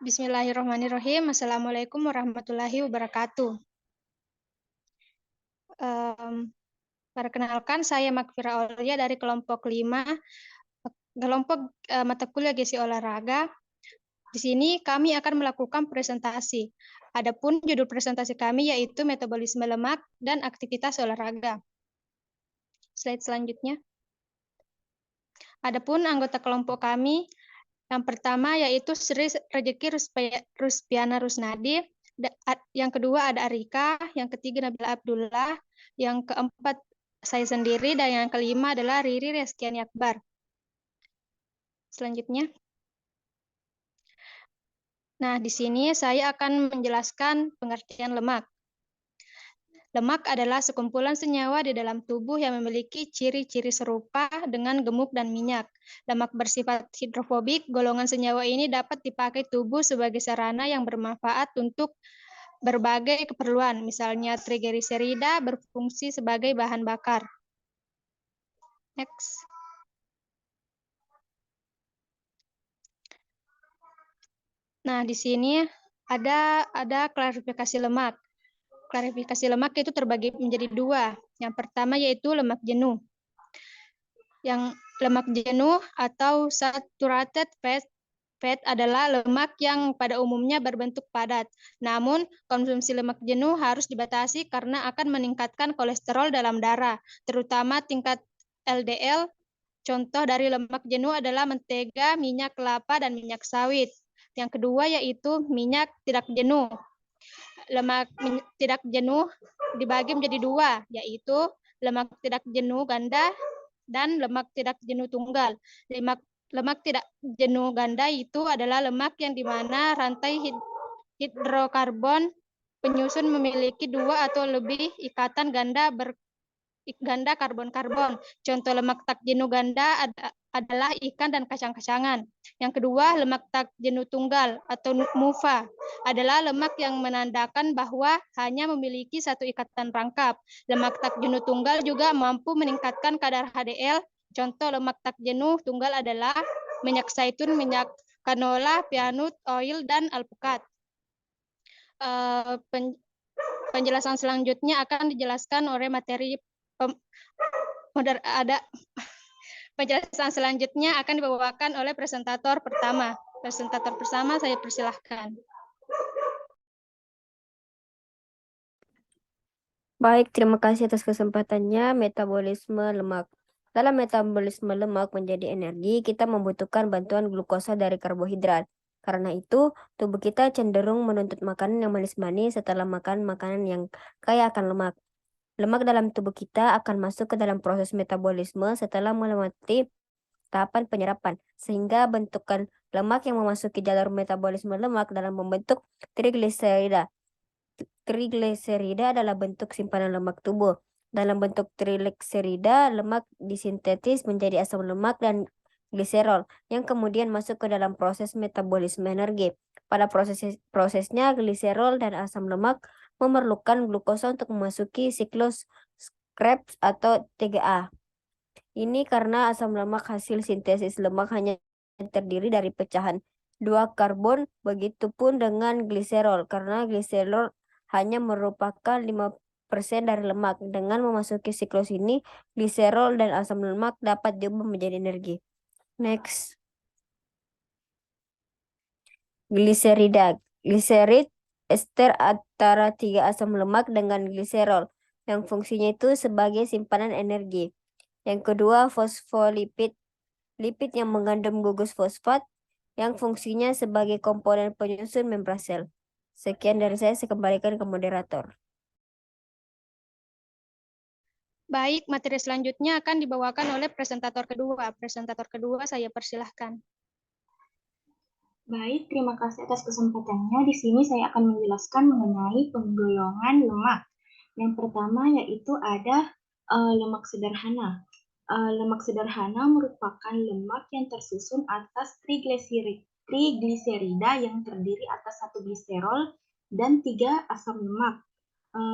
Bismillahirrahmanirrahim. Assalamualaikum warahmatullahi wabarakatuh. Perkenalkan, saya Makfira Aulia dari kelompok 5, kelompok mata kuliah gizi olahraga. Di sini kami akan melakukan presentasi. Adapun judul presentasi kami yaitu metabolisme lemak dan aktivitas olahraga. Slide selanjutnya. Adapun anggota kelompok kami, yang pertama yaitu Sri Rezeki Ruspiana Rusnadi, yang kedua ada Arika, yang ketiga Nabila Abdullah, yang keempat saya sendiri, dan yang kelima adalah Riri Reskiani Akbar. Selanjutnya. Nah, di sini saya akan menjelaskan pengertian lemak. Lemak adalah sekumpulan senyawa di dalam tubuh yang memiliki ciri-ciri serupa dengan gemuk dan minyak. Lemak bersifat hidrofobik, golongan senyawa ini dapat dipakai tubuh sebagai sarana yang bermanfaat untuk berbagai keperluan, misalnya trigliserida berfungsi sebagai bahan bakar. Next. Nah, di sini ada klarifikasi lemak. Klarifikasi lemak itu terbagi menjadi dua. Yang pertama yaitu lemak jenuh. Yang lemak jenuh atau saturated fat adalah lemak yang pada umumnya berbentuk padat. Namun, konsumsi lemak jenuh harus dibatasi karena akan meningkatkan kolesterol dalam darah, terutama tingkat LDL. Contoh dari lemak jenuh adalah mentega, minyak kelapa, dan minyak sawit. Yang kedua yaitu minyak tidak jenuh. Lemak tidak jenuh dibagi menjadi dua, yaitu lemak tidak jenuh ganda dan lemak tidak jenuh tunggal. Lemak tidak jenuh ganda itu adalah lemak yang di mana rantai hidrokarbon penyusun memiliki dua atau lebih ikatan ganda karbon-karbon. Contoh lemak tak jenuh ganda adalah ikan dan kacang-kacangan. Yang kedua, lemak tak jenuh tunggal atau MUFA adalah lemak yang menandakan bahwa hanya memiliki satu ikatan rangkap. Lemak tak jenuh tunggal juga mampu meningkatkan kadar HDL. Contoh lemak tak jenuh tunggal adalah minyak zaitun, minyak canola, peanut oil, dan alpukat. Penjelasan selanjutnya akan dijelaskan oleh materi penjelasan selanjutnya akan dibawakan oleh presentator pertama. Presentator pertama saya persilahkan. Baik, terima kasih atas kesempatannya. Metabolisme lemak. Dalam metabolisme lemak menjadi energi, kita membutuhkan bantuan glukosa dari karbohidrat. Karena itu, tubuh kita cenderung menuntut makanan yang manis-manis setelah makan makanan yang kaya akan lemak. Lemak dalam tubuh kita akan masuk ke dalam proses metabolisme setelah melewati tahapan penyerapan, sehingga bentukan lemak yang memasuki jalur metabolisme lemak dalam membentuk trigliserida. Trigliserida adalah bentuk simpanan lemak tubuh. Dalam bentuk trigliserida, lemak disintetis menjadi asam lemak dan gliserol, yang kemudian masuk ke dalam proses metabolisme energi. Pada prosesnya, gliserol dan asam lemak memerlukan glukosa untuk memasuki siklus Krebs atau TGA. Ini karena asam lemak hasil sintesis lemak hanya terdiri dari pecahan dua karbon, begitupun dengan gliserol, karena gliserol hanya merupakan 5% dari lemak. Dengan memasuki siklus ini, gliserol dan asam lemak dapat diubah menjadi energi. Next. Gliserida. Gliserid ester antara 3 asam lemak dengan gliserol, yang fungsinya itu sebagai simpanan energi. Yang kedua, fosfolipid. Lipid yang mengandung gugus fosfat, yang fungsinya sebagai komponen penyusun membran sel. Sekian dari saya kembalikan ke moderator. Baik, materi selanjutnya akan dibawakan oleh presentator kedua. Presentator kedua saya persilahkan. Baik, terima kasih atas kesempatannya. Di sini saya akan menjelaskan mengenai penggolongan lemak. Yang pertama yaitu ada lemak sederhana. Lemak sederhana merupakan lemak yang tersusun atas trigliserida yang terdiri atas 1 gliserol dan 3 asam lemak.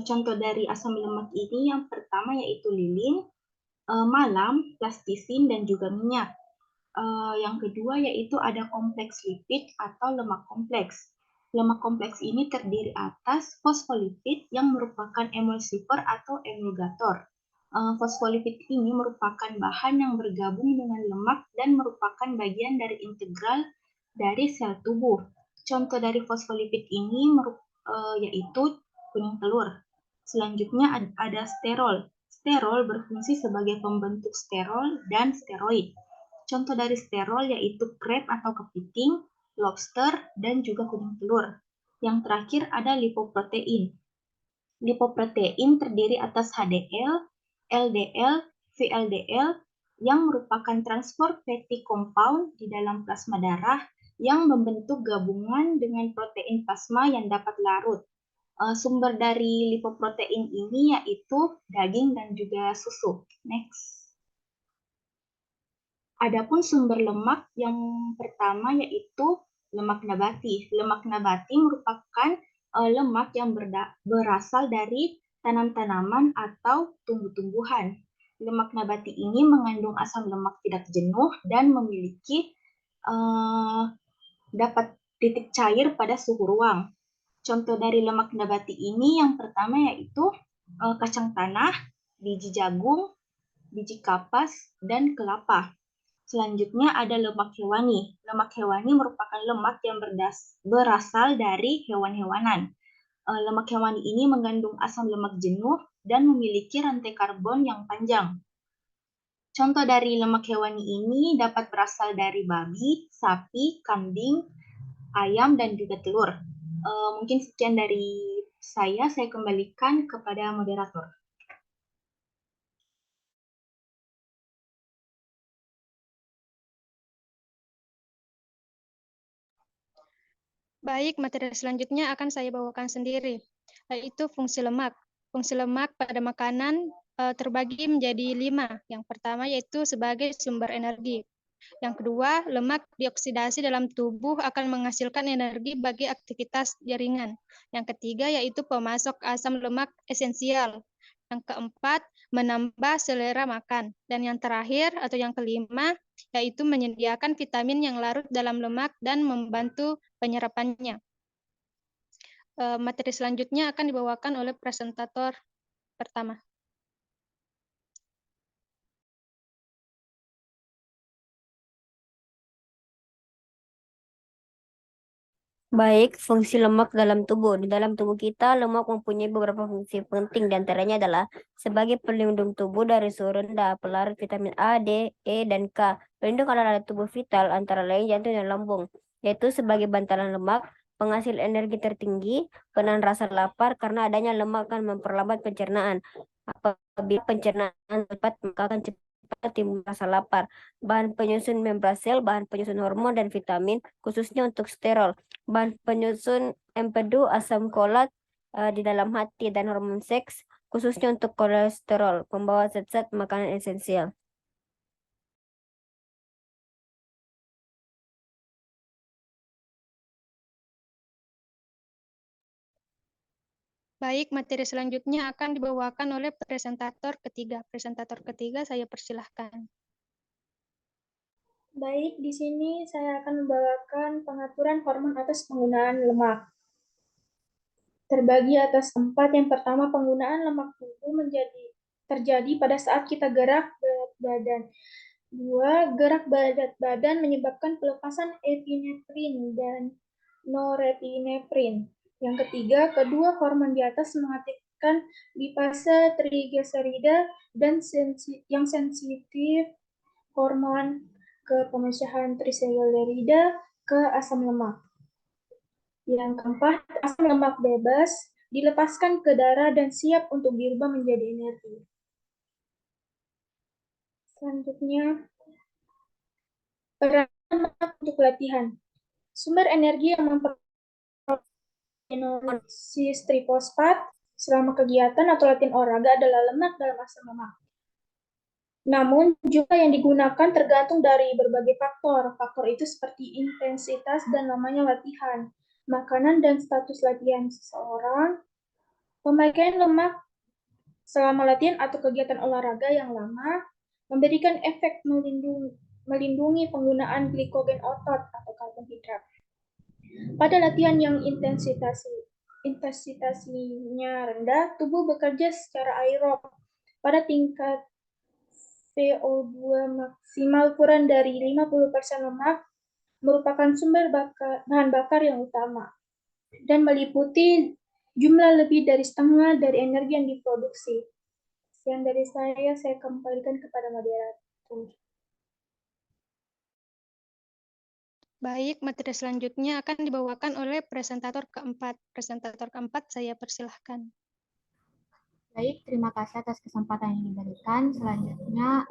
Contoh dari asam lemak ini yang pertama yaitu lilin, malam, plastisin, dan juga minyak. Yang kedua yaitu ada kompleks lipid atau lemak kompleks. Lemak kompleks ini terdiri atas fosfolipid yang merupakan emulsifer atau emulgator. Fosfolipid ini merupakan bahan yang bergabung dengan lemak dan merupakan bagian dari integral dari sel tubuh. Contoh dari fosfolipid ini yaitu kuning telur. Selanjutnya ada sterol. Sterol berfungsi sebagai pembentuk sterol dan steroid. Contoh dari sterol yaitu crab atau kepiting, lobster, dan juga kuning telur. Yang terakhir ada lipoprotein. Lipoprotein terdiri atas HDL, LDL, VLDL yang merupakan transport fatty compound di dalam plasma darah yang membentuk gabungan dengan protein plasma yang dapat larut. Sumber dari lipoprotein ini yaitu daging dan juga susu. Next. Adapun sumber lemak yang pertama yaitu lemak nabati. Lemak nabati merupakan lemak yang berasal dari tanam-tanaman atau tumbuh-tumbuhan. Lemak nabati ini mengandung asam lemak tidak jenuh dan memiliki dapat titik cair pada suhu ruang. Contoh dari lemak nabati ini yang pertama yaitu kacang tanah, biji jagung, biji kapas, dan kelapa. Selanjutnya ada lemak hewani. Lemak hewani merupakan lemak yang berasal dari hewan-hewanan. Lemak hewani ini mengandung asam lemak jenuh dan memiliki rantai karbon yang panjang. Contoh dari lemak hewani ini dapat berasal dari babi, sapi, kambing, ayam, dan juga telur. Mungkin sekian dari saya kembalikan kepada moderator. Baik, materi selanjutnya akan saya bawakan sendiri, yaitu fungsi lemak. Fungsi lemak pada makanan terbagi menjadi 5. Yang pertama yaitu sebagai sumber energi. Yang kedua, lemak dioksidasi dalam tubuh akan menghasilkan energi bagi aktivitas jaringan. Yang ketiga yaitu pemasok asam lemak esensial. Yang keempat, menambah selera makan. Dan yang terakhir atau yang kelima, yaitu menyediakan vitamin yang larut dalam lemak dan membantu penyerapannya. Materi selanjutnya akan dibawakan oleh presentator pertama. Baik, fungsi lemak dalam tubuh. Di dalam tubuh kita, lemak mempunyai beberapa fungsi penting. Di antaranya adalah sebagai pelindung tubuh dari suhu rendah, pelarut vitamin A, D, E, dan K. Pelindung alat-alat tubuh vital, antara lain jantung dan lambung, yaitu sebagai bantalan lemak, penghasil energi tertinggi, penahan rasa lapar, karena adanya lemak akan memperlambat pencernaan. Apabila pencernaan cepat, maka akan cepat timbul rasa lapar. Bahan penyusun membran sel, bahan penyusun hormon dan vitamin, khususnya untuk sterol. Bahan penyusun empedu, asam folat di dalam hati, dan hormon seks, khususnya untuk kolesterol, pembawa zat-zat makanan esensial. Baik, materi selanjutnya akan dibawakan oleh presentator ketiga. Presentator ketiga, saya persilahkan. Baik, di sini saya akan membawakan pengaturan hormon atas penggunaan lemak. Terbagi atas 4. Yang pertama, penggunaan lemak tubuh terjadi pada saat kita gerak berat badan. 2. Gerak berat badan menyebabkan pelepasan epinefrin dan norepinefrin. Yang ketiga, kedua hormon di atas mengaktifkan lipase trigliserida dan yang sensitif hormon ke pemecahan trigliserida ke asam lemak. Yang keempat, asam lemak bebas dilepaskan ke darah dan siap untuk diubah menjadi energi. Selanjutnya, peran lemak untuk latihan. Sumber energi yang memproduksi trifosfat selama kegiatan atau latihan olahraga adalah lemak dalam asam lemak. Namun, jumlah yang digunakan tergantung dari berbagai faktor. Faktor itu seperti intensitas dan lamanya latihan, makanan dan status latihan seseorang, pemakaian lemak selama latihan atau kegiatan olahraga yang lama, memberikan efek melindungi penggunaan glikogen otot atau karbohidrat. Pada latihan yang intensitasnya rendah, tubuh bekerja secara aerob pada tingkat VO2 maksimal kurang dari 50% lemak merupakan sumber bahan bakar yang utama dan meliputi jumlah lebih dari setengah dari energi yang diproduksi. Sekian dari saya kembalikan kepada moderator. Baik, materi selanjutnya akan dibawakan oleh presentator keempat. Presentator keempat, saya persilahkan. Baik, terima kasih atas kesempatan yang diberikan. Selanjutnya,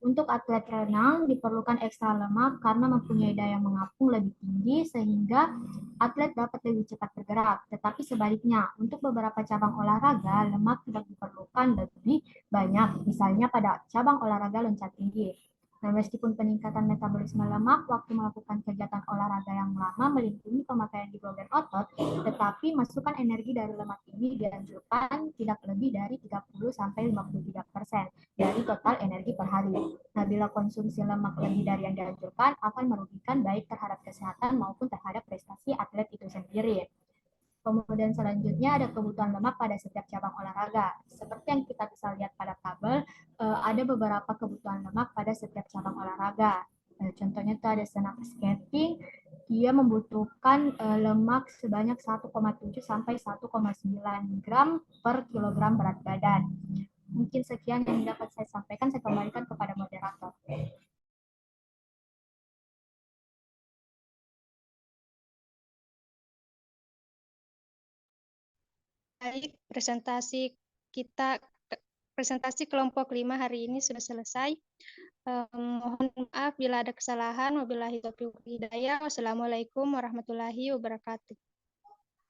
untuk atlet renang diperlukan ekstra lemak karena mempunyai daya mengapung lebih tinggi sehingga atlet dapat lebih cepat bergerak. Tetapi sebaliknya, untuk beberapa cabang olahraga, lemak tidak diperlukan lebih banyak, misalnya pada cabang olahraga loncat tinggi. Nah, meskipun peningkatan metabolisme lemak waktu melakukan kegiatan olahraga yang lama melindungi pemakaian glikogen otot, tetapi masukan energi dari lemak ini dianjurkan tidak lebih dari 30-53% dari total energi per hari. Nah, bila konsumsi lemak lebih dari yang dianjurkan akan merugikan baik terhadap kesehatan maupun terhadap prestasi atlet itu sendiri. Kemudian selanjutnya ada kebutuhan lemak pada setiap cabang olahraga. Seperti yang kita bisa lihat pada tabel, ada beberapa kebutuhan lemak pada setiap cabang olahraga. Contohnya itu ada senam skating, dia membutuhkan lemak sebanyak 1,7 sampai 1,9 gram per kilogram berat badan. Mungkin sekian yang dapat saya sampaikan, saya kembalikan kepada moderator. Baik, presentasi kelompok 5 hari ini sudah selesai. Mohon maaf bila ada kesalahan. Wabillahi taufiq wal hidayah. Wassalamualaikum warahmatullahi wabarakatuh.